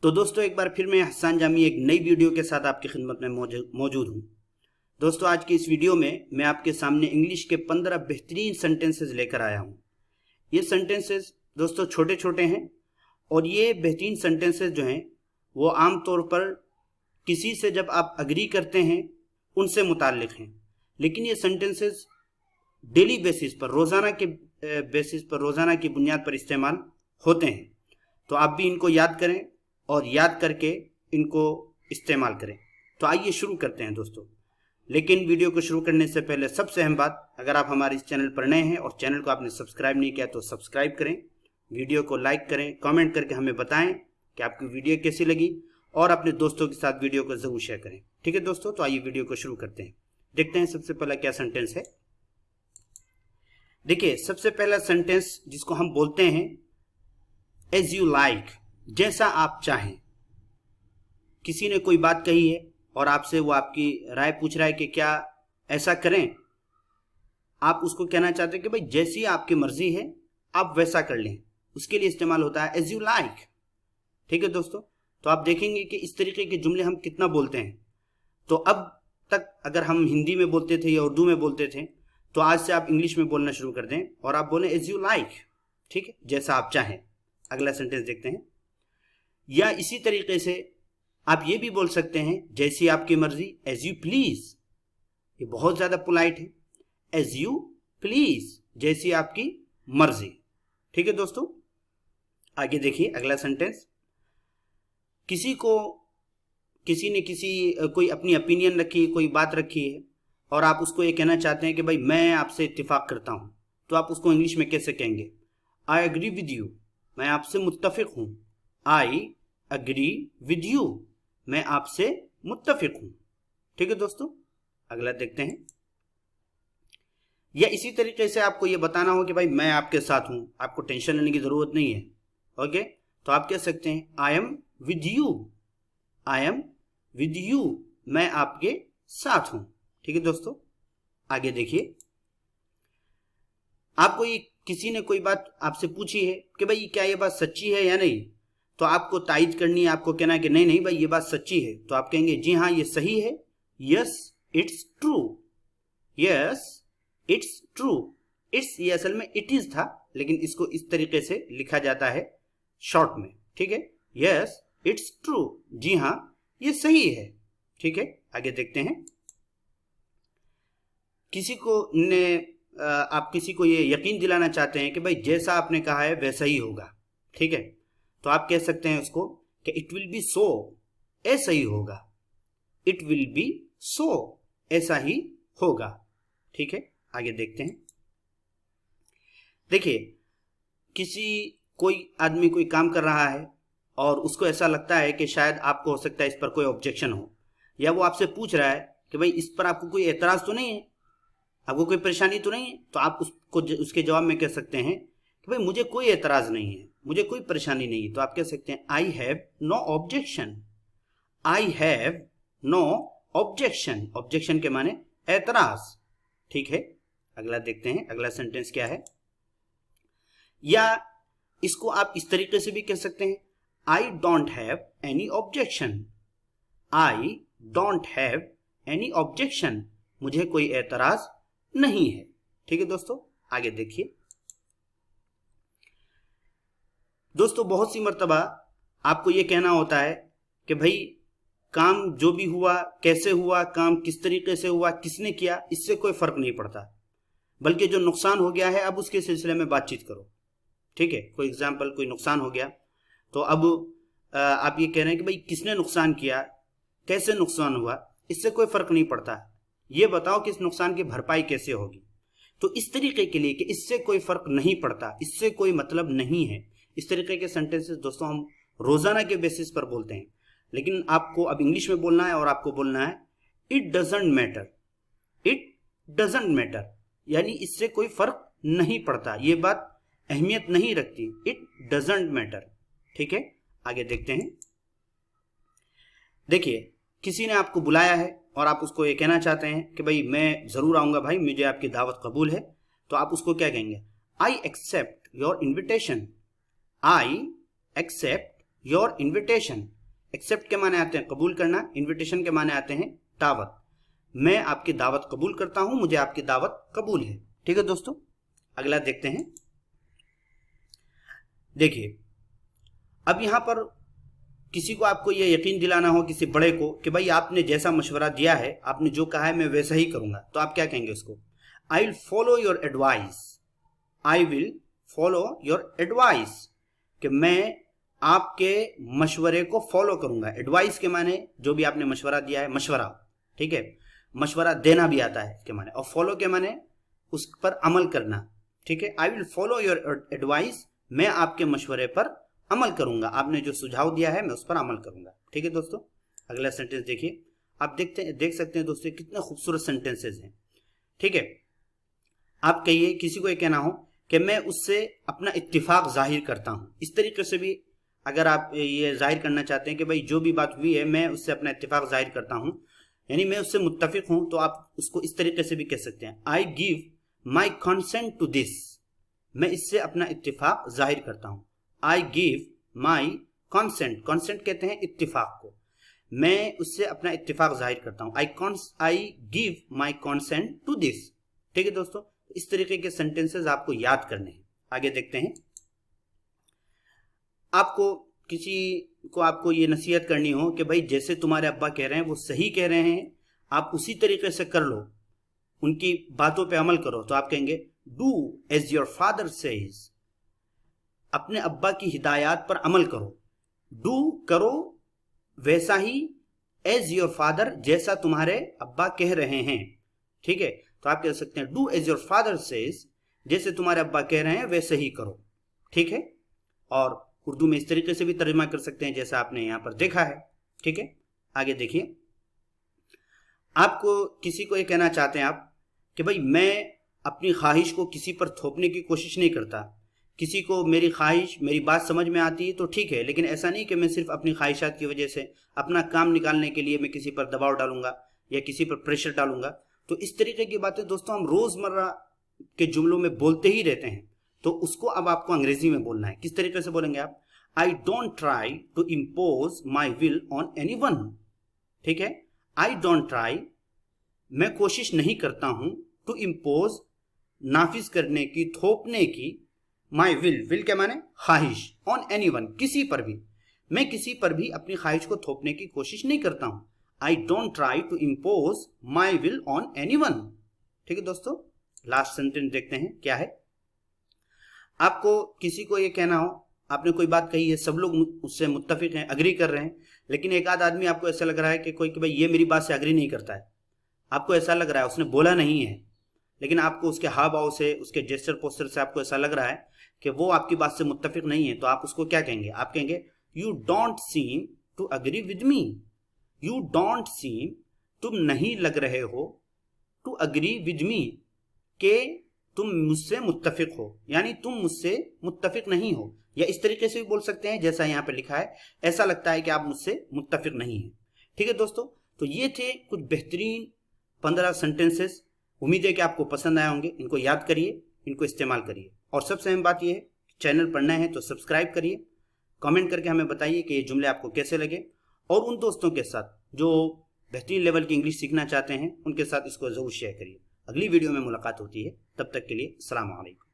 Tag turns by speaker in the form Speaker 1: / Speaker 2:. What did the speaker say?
Speaker 1: तो दोस्तों एक बार फिर मैं हसन जामी एक नई वीडियो के साथ आपकी खिदमत में मौजूद हूँ। दोस्तों आज की इस वीडियो में मैं आपके सामने इंग्लिश के 15 बेहतरीन सेंटेंसेस लेकर आया हूँ। ये सेंटेंसेस दोस्तों छोटे छोटे हैं और ये बेहतरीन सेंटेंसेस जो हैं वो आम तौर पर किसी से जब आप अग्री करते हैं उनसे मुताल्लिक हैं, लेकिन ये सेंटेंसेस डेली बेसिस पर रोज़ाना की बुनियाद पर इस्तेमाल होते हैं। तो आप भी इनको याद करें और याद करके इनको इस्तेमाल करें। तो आइए शुरू करते हैं दोस्तों। लेकिन वीडियो को शुरू करने से पहले सबसे अहम बात, अगर आप हमारे इस चैनल पर नए हैं और चैनल को आपने सब्सक्राइब नहीं किया तो सब्सक्राइब करें, वीडियो को लाइक करें, कमेंट करके हमें बताएं कि आपकी वीडियो कैसी लगी और अपने दोस्तों के साथ वीडियो को ज़रूर शेयर करें। ठीक है दोस्तों, तो आइए वीडियो को शुरू करते हैं। देखते हैं सबसे पहला क्या सेंटेंस है। देखिए सबसे पहला सेंटेंस जिसको हम बोलते हैं एज यू लाइक, जैसा आप चाहें। किसी ने कोई बात कही है और आपसे वो आपकी राय पूछ रहा है कि क्या ऐसा करें। आप उसको कहना चाहते हैं कि भाई जैसी आपकी मर्जी है आप वैसा कर लें, उसके लिए इस्तेमाल होता है एज यू लाइक। ठीक है दोस्तों, तो आप देखेंगे कि इस तरीके के जुमले हम कितना बोलते हैं। तो अब तक अगर हम हिंदी में बोलते थे या उर्दू में बोलते थे, तो आज से आप इंग्लिश में बोलना शुरू कर दें और आप बोलें एज यू लाइक। ठीक है, जैसा आप चाहें। अगला सेंटेंस देखते हैं। या इसी तरीके से आप ये भी बोल सकते हैं जैसी आपकी मर्जी, एज यू प्लीज। ये बहुत ज्यादा पोलाइट है, एज यू प्लीज, जैसी आपकी मर्जी। ठीक है दोस्तों, आगे देखिए अगला सेंटेंस। कोई अपनी ओपिनियन रखी, कोई बात रखी है और आप उसको ये कहना चाहते हैं कि भाई मैं आपसे इत्तेफाक करता हूं, तो आप उसको इंग्लिश में कैसे कहेंगे? आई एग्री विद यू, मैं आपसे मुत्तफिक हूं। आई एग्री विद यू, मैं आपसे मुत्तफिक हूं। ठीक है दोस्तों, अगला देखते हैं। या इसी तरीके से आपको यह बताना हो कि भाई मैं आपके साथ हूं, आपको टेंशन लेने की जरूरत नहीं है। ओके, तो आप कह सकते हैं I am with you, I am with you, मैं आपके साथ हूं। ठीक है दोस्तों, आगे देखिए। आपको ये किसी ने कोई बात आपसे पूछी है कि भाई क्या ये बात सच्ची है या नहीं, तो आपको तायद करनी है, आपको कहना है कि नहीं भाई ये बात सच्ची है। तो आप कहेंगे जी हाँ ये सही है, yes it's true, yes it's true. It's ये असल में इट इज था, लेकिन इसको इस तरीके से लिखा जाता है शॉर्ट में। ठीक है, यस इट्स ट्रू, जी हाँ ये सही है। ठीक है, आगे देखते हैं। आप किसी को ये यकीन दिलाना चाहते हैं कि भाई जैसा आपने कहा है वैसा ही होगा। ठीक है, तो आप कह सकते हैं उसको कि इट विल बी सो, ऐसा ही होगा। इट विल बी सो, ऐसा ही होगा। ठीक है, आगे देखते हैं। देखिए कोई आदमी कोई काम कर रहा है और उसको ऐसा लगता है कि शायद आपको हो सकता है इस पर कोई ऑब्जेक्शन हो, या वो आपसे पूछ रहा है कि भाई इस पर आपको कोई एतराज तो नहीं है, आपको कोई परेशानी तो नहीं है। तो आप उसके जवाब में कह सकते हैं कि भाई मुझे कोई एतराज नहीं है, मुझे कोई परेशानी नहीं है। तो आप कह सकते हैं I have no objection, I have no objection. Objection के माने एतराज। ठीक है, अगला देखते हैं। अगला सेंटेंस क्या है? या इसको आप इस तरीके से भी कह सकते हैं I don't have any objection, I don't have any objection, मुझे कोई एतराज नहीं है। ठीक है दोस्तों, आगे देखिए। दोस्तों बहुत सी मर्तबा आपको यह कहना होता है कि भाई काम जो भी हुआ, कैसे हुआ, काम किस तरीके से हुआ, किसने किया, इससे कोई फर्क नहीं पड़ता, बल्कि जो नुकसान हो गया है अब उसके सिलसिले में बातचीत करो। ठीक है, कोई एग्जाम्पल, कोई नुकसान हो गया तो अब आप ये कह रहे हैं कि भाई किसने नुकसान किया, कैसे नुकसान हुआ, इससे कोई फर्क नहीं पड़ता, ये बताओ कि इस नुकसान की भरपाई कैसे होगी। तो इस तरीके के लिए कि इससे कोई फर्क नहीं पड़ता, इससे कोई मतलब नहीं है, इस तरीके के सेंटेंसेस दोस्तों हम रोजाना के बेसिस पर बोलते हैं। लेकिन आपको अब इंग्लिश में बोलना है और आपको बोलना है it doesn't matter, it doesn't matter, यानी इससे कोई फर्क नहीं पड़ता, ये बात अहमियत नहीं रखती, इट डजंट मैटर। ठीक है, आगे देखते हैं। देखिए किसी ने आपको बुलाया है और आप उसको ये कहना चाहते हैं कि भाई मैं जरूर आऊंगा भाई, मुझे आपकी दावत कबूल है। तो आप उसको क्या कहेंगे? I accept your invitation, I accept your invitation, accept के माने आते हैं कबूल करना, इन्विटेशन के माने आते हैं दावत। मैं आपकी दावत कबूल करता हूं, मुझे आपकी दावत कबूल है। ठीक है दोस्तों, अगला देखते हैं। देखिए, अब यहां पर किसी को आपको यह यकीन दिलाना हो किसी बड़े को कि भाई आपने जैसा मशवरा दिया है, आपने जो कहा है मैं वैसा ही करूंगा, तो आप क्या कहेंगे उसको? I will follow your advice. I will follow your advice, कि मैं आपके मशवरे को फॉलो करूंगा। एडवाइस के माने जो भी आपने मशवरा दिया है, मशवरा, ठीक है, मशवरा देना भी आता है के माने, और फॉलो के माने उस पर अमल करना। ठीक है, I will follow your advice, मैं आपके मशवरे पर अमल करूंगा, आपने जो सुझाव दिया है मैं उस पर अमल करूंगा। ठीक है दोस्तों, अगला सेंटेंस देखिए। आप देख सकते हैं दोस्तों कितने खूबसूरत सेंटेंसेस हैं। ठीक है, आप कहिए, किसी को ये कहना हो कि मैं उससे अपना इत्तिफाक जाहिर करता हूं, इस तरीके से भी अगर आप ये जाहिर करना चाहते हैं कि भाई जो भी बात हुई है मैं उससे अपना इत्तिफाक जाहिर करता हूं, यानी मैं उससे मुत्तफिक हूं, तो आप उसको इस तरीके से भी कह सकते हैं, I give my consent to this. मैं इससे अपना इत्तिफाक जाहिर करता हूं। I give my consent, consent कहते हैं इत्तिफाक को, मैं उससे अपना इत्तिफाक जाहिर करता हूं। I give my consent to this. ठीक है दोस्तों, इस तरीके के सेंटेंसेस आपको याद करने हैं। आगे देखते हैं। आपको किसी को आपको ये नसीहत करनी हो कि भाई जैसे तुम्हारे अब्बा कह रहे हैं वो सही कह रहे हैं, आप उसी तरीके से कर लो, उनकी बातों पे अमल करो, तो आप कहेंगे do as your father says. अपने अब्बा की हिदायत पर अमल करो, डू करो वैसा ही, एज योर फादर जैसा तुम्हारे अब्बा कह रहे हैं। ठीक है, तो आप कह सकते हैं do as your father says, जैसे तुम्हारे अब्बा कह रहे हैं वैसे ही करो। ठीक है, और उर्दू में इस तरीके से भी तर्जुमा कर सकते हैं जैसा आपने यहां पर देखा है। ठीक है, आगे देखिए। आपको किसी को ये कहना चाहते हैं आप कि भाई मैं अपनी ख्वाहिश को किसी पर थोपने की कोशिश नहीं करता, किसी को मेरी ख्वाहिश, मेरी बात समझ में आती है तो ठीक है, लेकिन ऐसा नहीं कि मैं सिर्फ अपनी ख्वाहिशात की वजह से अपना काम निकालने के लिए मैं किसी पर दबाव डालूंगा या किसी पर प्रेशर डालूंगा। तो इस तरीके की बातें दोस्तों हम रोजमर्रा के जुमलों में बोलते ही रहते हैं, तो उसको अब आपको अंग्रेजी में बोलना है। किस तरीके से बोलेंगे आप? I don't try to impose my will on anyone. ठीक है, आई डोंट ट्राई, मैं कोशिश नहीं करता हूं, टू इम्पोज, नाफिज करने की, थोपने की, माई विल के माने ख्वाहिश, ऑन एनी वन, किसी पर भी, मैं किसी पर भी अपनी ख्वाहिश को थोपने की कोशिश नहीं करता हूं। I don't try to impose my will on anyone. ठीक है दोस्तों, लास्ट सेंटेंस देखते हैं क्या है। आपको किसी को ये कहना हो, आपने कोई बात कही है, सब लोग उससे मुत्तफिक हैं, अग्री कर रहे हैं, लेकिन एक आध आदमी आपको ऐसा लग रहा है कि कोई कि भाई ये मेरी बात से अग्री नहीं करता है, आपको ऐसा लग रहा है, उसने बोला नहीं है, लेकिन आपको उसके हाव भाव से, उसके जेस्चर पोस्चर से आपको ऐसा लग रहा है कि वो आपकी बात से मुत्तफिक नहीं है, तो आप उसको क्या कहेंगे? आप कहेंगे you don't seem to agree with me. You don't seem, तुम नहीं लग रहे हो, टू अग्री विद मी, के तुम मुझसे मुत्तफिक हो, यानी तुम मुझसे मुत्तफिक नहीं हो। या इस तरीके से भी बोल सकते हैं जैसा यहाँ पे लिखा है, ऐसा लगता है कि आप मुझसे मुत्तफिक नहीं हैं। ठीक है दोस्तों, तो ये थे कुछ बेहतरीन 15 सेंटेंसेस। उम्मीद है कि आपको पसंद आए होंगे। इनको याद करिए, इनको इस्तेमाल करिए, और सबसे अहम बात यह है, चैनल पर नए हैं तो सब्सक्राइब करिए, कमेंट करके हमें बताइए कि ये जुमले आपको कैसे लगे, और उन दोस्तों के साथ जो बेहतरीन लेवल की इंग्लिश सीखना चाहते हैं उनके साथ इसको जरूर शेयर करिए। अगली वीडियो में मुलाकात होती है, तब तक के लिए अस्सलाम वालेकुम।